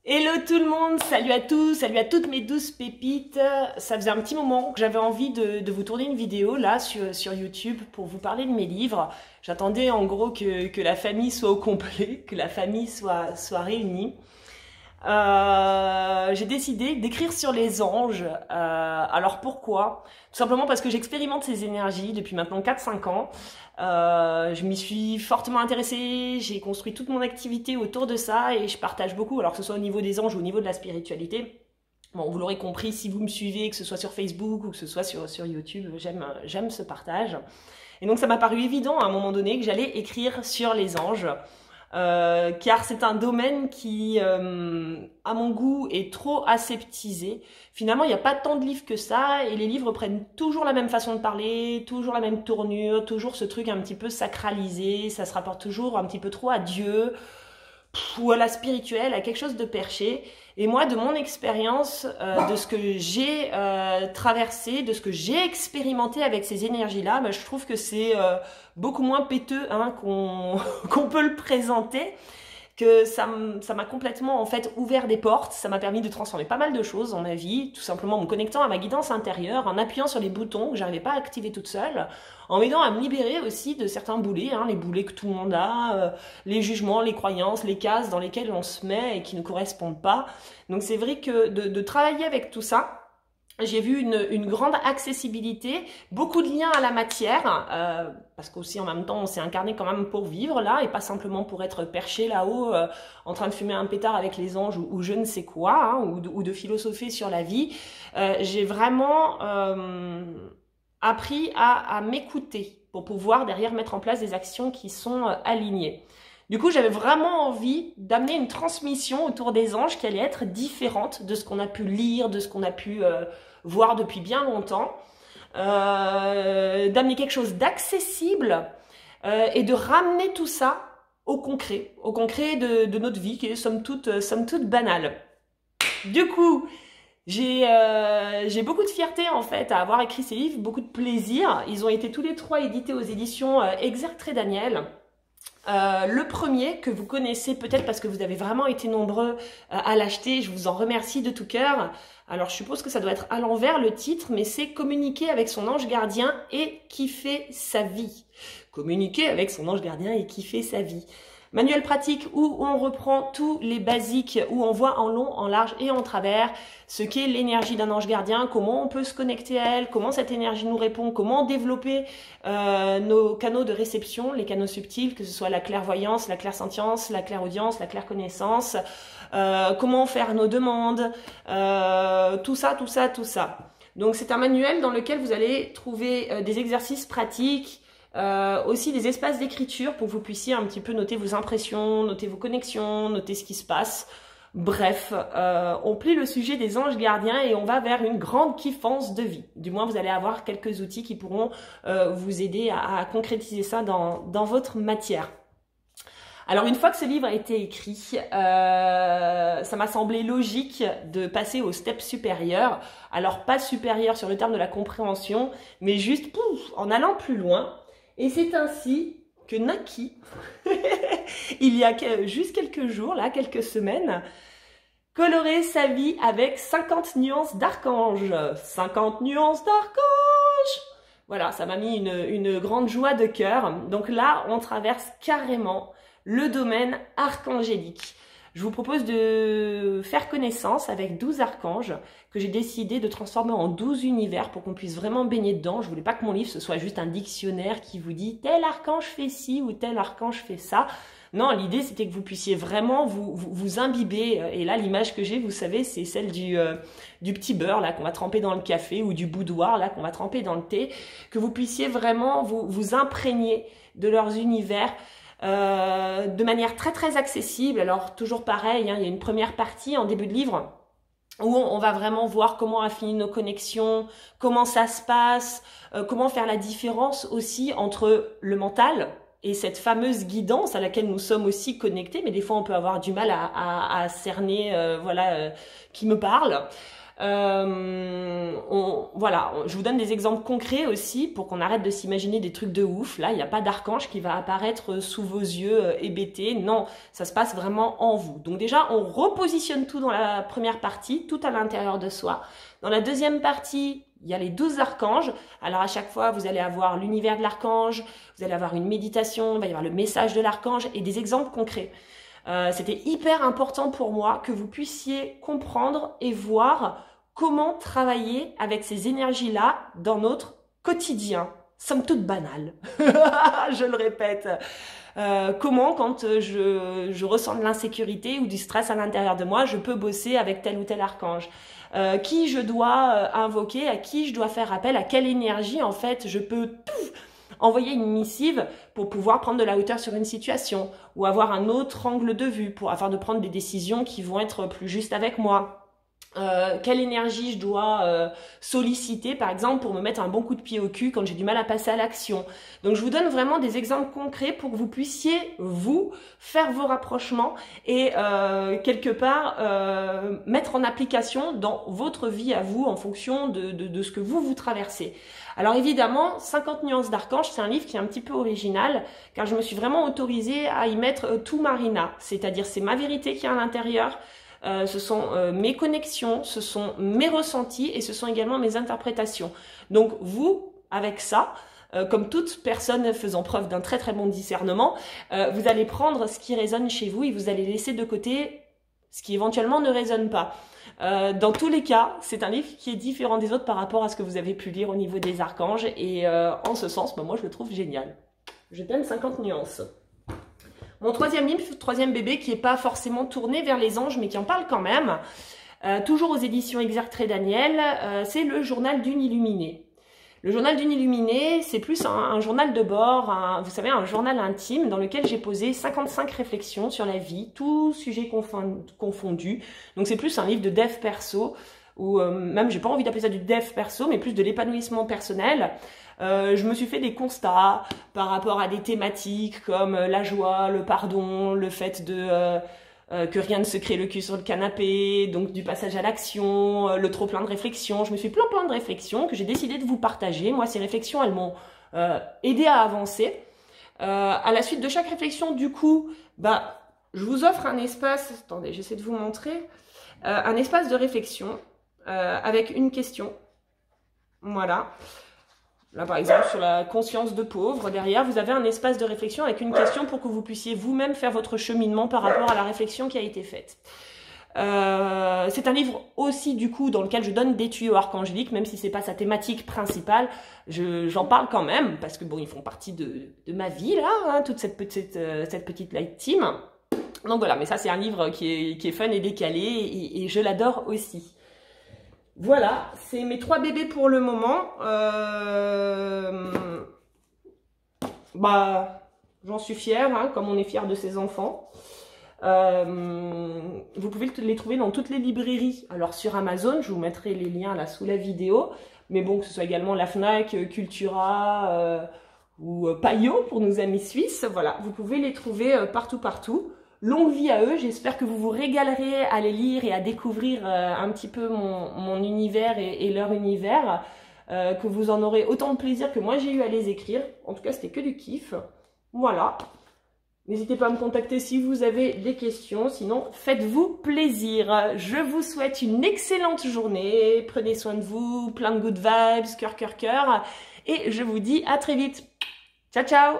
Hello tout le monde, salut à tous, salut à toutes mes douces pépites. Ça faisait un petit moment que j'avais envie de vous tourner une vidéo là sur YouTube pour vous parler de mes livres. J'attendais en gros que la famille soit au complet, que la famille soit réunie. J'ai décidé d'écrire sur les anges. Alors pourquoi? Tout simplement parce que j'expérimente ces énergies depuis maintenant 4-5 ans. Je m'y suis fortement intéressée, j'ai construit toute mon activité autour de ça et je partage beaucoup, alors que ce soit au niveau des anges ou au niveau de la spiritualité. Bon, vous l'aurez compris si vous me suivez, que ce soit sur Facebook ou que ce soit sur YouTube, j'aime ce partage. Et donc ça m'a paru évident à un moment donné que j'allais écrire sur les anges. Car c'est un domaine qui, à mon goût, est trop aseptisé. Finalement, il n'y a pas tant de livres que ça, et les livres prennent toujours la même façon de parler, toujours la même tournure, toujours ce truc un petit peu sacralisé, ça se rapporte toujours un petit peu trop à Dieu, ou à la spirituelle, à quelque chose de perché. Et moi, de mon expérience, de ce que j'ai traversé, de ce que j'ai expérimenté avec ces énergies-là, je trouve que c'est beaucoup moins péteux qu'on peut le présenter, que ça m'a complètement en fait ouvert des portes, ça m'a permis de transformer pas mal de choses dans ma vie, tout simplement en me connectant à ma guidance intérieure, en appuyant sur les boutons que j'arrivais pas à activer toute seule, en m'aidant à me libérer aussi de certains boulets, les boulets que tout le monde a, les jugements, les croyances, les cases dans lesquelles on se met et qui ne correspondent pas. Donc c'est vrai que de travailler avec tout ça, j'ai vu une grande accessibilité, beaucoup de liens à la matière, parce qu'aussi en même temps on s'est incarné quand même pour vivre là, et pas simplement pour être perché là-haut en train de fumer un pétard avec les anges ou je ne sais quoi, ou de philosopher sur la vie. J'ai vraiment appris à m'écouter pour pouvoir derrière mettre en place des actions qui sont alignées. Du coup, j'avais vraiment envie d'amener une transmission autour des anges qui allait être différente de ce qu'on a pu lire, de ce qu'on a pu voir depuis bien longtemps, d'amener quelque chose d'accessible et de ramener tout ça au concret de notre vie qui est somme toute banale. Du coup, j'ai beaucoup de fierté en fait à avoir écrit ces livres, beaucoup de plaisir. Ils ont été tous les trois édités aux éditions Exertré Daniel. Le premier que vous connaissez peut-être parce que vous avez vraiment été nombreux à l'acheter, je vous en remercie de tout cœur. Alors je suppose que ça doit être à l'envers le titre, mais c'est Communiquer avec son ange gardien et kiffer sa vie. Communiquer avec son ange gardien et kiffer sa vie. Manuel pratique où on reprend tous les basiques, où on voit en long, en large et en travers ce qu'est l'énergie d'un ange gardien, comment on peut se connecter à elle, comment cette énergie nous répond, comment développer nos canaux de réception, les canaux subtils, que ce soit la clairvoyance, la clairsentience, la clairaudience, la clairconnaissance, comment faire nos demandes, tout ça. Donc c'est un manuel dans lequel vous allez trouver des exercices pratiques, aussi des espaces d'écriture pour que vous puissiez un petit peu noter vos impressions, noter vos connexions, noter ce qui se passe. Bref, on plie le sujet des anges gardiens et on va vers une grande kiffance de vie. Du moins, vous allez avoir quelques outils qui pourront vous aider à concrétiser ça dans votre matière. Alors une fois que ce livre a été écrit, ça m'a semblé logique de passer au step supérieur. Alors pas supérieur sur le terme de la compréhension, mais juste en allant plus loin. Et c'est ainsi que naquit, il y a juste quelques jours, là, quelques semaines, colorer sa vie avec 50 nuances d'archange. 50 nuances d'archange. Voilà, ça m'a mis une grande joie de cœur. Donc là, on traverse carrément le domaine archangélique. Je vous propose de faire connaissance avec 12 archanges que j'ai décidé de transformer en 12 univers pour qu'on puisse vraiment baigner dedans. Je voulais pas que mon livre ce soit juste un dictionnaire qui vous dit tel archange fait ci ou tel archange fait ça. Non, l'idée c'était que vous puissiez vraiment vous imbiber. Et là, l'image que j'ai, vous savez, c'est celle du petit beurre là qu'on va tremper dans le café ou du boudoir là qu'on va tremper dans le thé. Que vous puissiez vraiment vous imprégner de leurs univers. De manière très accessible. Alors toujours pareil, il y a une première partie en début de livre où on va vraiment voir comment affiner nos connexions, comment ça se passe, comment faire la différence aussi entre le mental et cette fameuse guidance à laquelle nous sommes aussi connectés, mais des fois on peut avoir du mal à cerner qui me parle. Voilà, je vous donne des exemples concrets aussi pour qu'on arrête de s'imaginer des trucs de ouf. Là, il n'y a pas d'archange qui va apparaître sous vos yeux hébétés. Non, ça se passe vraiment en vous. Donc déjà, on repositionne tout dans la première partie, tout à l'intérieur de soi. Dans la deuxième partie, il y a les 12 archanges. Alors à chaque fois, vous allez avoir l'univers de l'archange, vous allez avoir une méditation, il va y avoir le message de l'archange et des exemples concrets. C'était hyper important pour moi que vous puissiez comprendre et voir comment travailler avec ces énergies-là dans notre quotidien, somme toute banal. Je le répète. Comment, quand je ressens de l'insécurité ou du stress à l'intérieur de moi, je peux bosser avec tel ou tel archange. Qui je dois invoquer, à qui je dois faire appel, à quelle énergie en fait je peux envoyer une missive pour pouvoir prendre de la hauteur sur une situation ou avoir un autre angle de vue pour afin de prendre des décisions qui vont être plus justes avec moi. Quelle énergie je dois solliciter par exemple pour me mettre un bon coup de pied au cul quand j'ai du mal à passer à l'action. Donc je vous donne vraiment des exemples concrets pour que vous puissiez vous faire vos rapprochements et quelque part mettre en application dans votre vie à vous en fonction de ce que vous traversez. Alors évidemment 50 nuances d'archange, c'est un livre qui est un petit peu original car je me suis vraiment autorisée à y mettre tout Marina, c'est-à-dire c'est ma vérité qui est à l'intérieur. Ce sont mes connexions, ce sont mes ressentis et ce sont également mes interprétations. Donc vous, avec ça, comme toute personne faisant preuve d'un très très bon discernement, vous allez prendre ce qui résonne chez vous et vous allez laisser de côté ce qui éventuellement ne résonne pas. Dans tous les cas, c'est un livre qui est différent des autres par rapport à ce que vous avez pu lire au niveau des archanges et en ce sens, moi je le trouve génial. Je donne 50 nuances. Mon troisième livre, troisième bébé, qui n'est pas forcément tourné vers les anges, mais qui en parle quand même, toujours aux éditions Exertré Daniel, c'est le journal d'une illuminée. Le journal d'une illuminée, c'est plus un journal de bord, vous savez, un journal intime dans lequel j'ai posé 55 réflexions sur la vie, tous sujets confondus. Donc c'est plus un livre de dev perso, ou même, j'ai pas envie d'appeler ça du dev perso, mais plus de l'épanouissement personnel. Je me suis fait des constats par rapport à des thématiques comme la joie, le pardon, le fait de que rien ne se crée le cul sur le canapé, donc du passage à l'action, le trop plein de réflexions. Je me suis plein de réflexions que j'ai décidé de vous partager. Moi, ces réflexions, elles m'ont aidé à avancer. À la suite de chaque réflexion, du coup, je vous offre un espace, attendez, j'essaie de vous montrer, un espace de réflexion avec une question. Voilà. Là, par exemple, sur la conscience de pauvre, derrière, vous avez un espace de réflexion avec une question pour que vous puissiez vous-même faire votre cheminement par rapport à la réflexion qui a été faite. C'est un livre aussi, du coup, dans lequel je donne des tuyaux archangéliques, même si c'est pas sa thématique principale, j'en parle quand même, parce que bon, ils font partie de ma vie, là, hein, toute cette petite light team. Donc voilà, mais ça, c'est un livre qui est fun et décalé, et je l'adore aussi. Voilà, c'est mes 3 bébés pour le moment. J'en suis fière, hein, comme on est fier de ses enfants. Vous pouvez les trouver dans toutes les librairies. Alors sur Amazon, je vous mettrai les liens là sous la vidéo. Mais bon, que ce soit également la Fnac, Cultura ou Payot pour nos amis suisses. Voilà, vous pouvez les trouver partout. Longue vie à eux, j'espère que vous vous régalerez à les lire et à découvrir un petit peu mon univers et leur univers, que vous en aurez autant de plaisir que moi j'ai eu à les écrire. En tout cas, c'était que du kiff. Voilà. N'hésitez pas à me contacter si vous avez des questions, sinon faites-vous plaisir. Je vous souhaite une excellente journée, prenez soin de vous, plein de good vibes, cœur, et je vous dis à très vite. Ciao, ciao!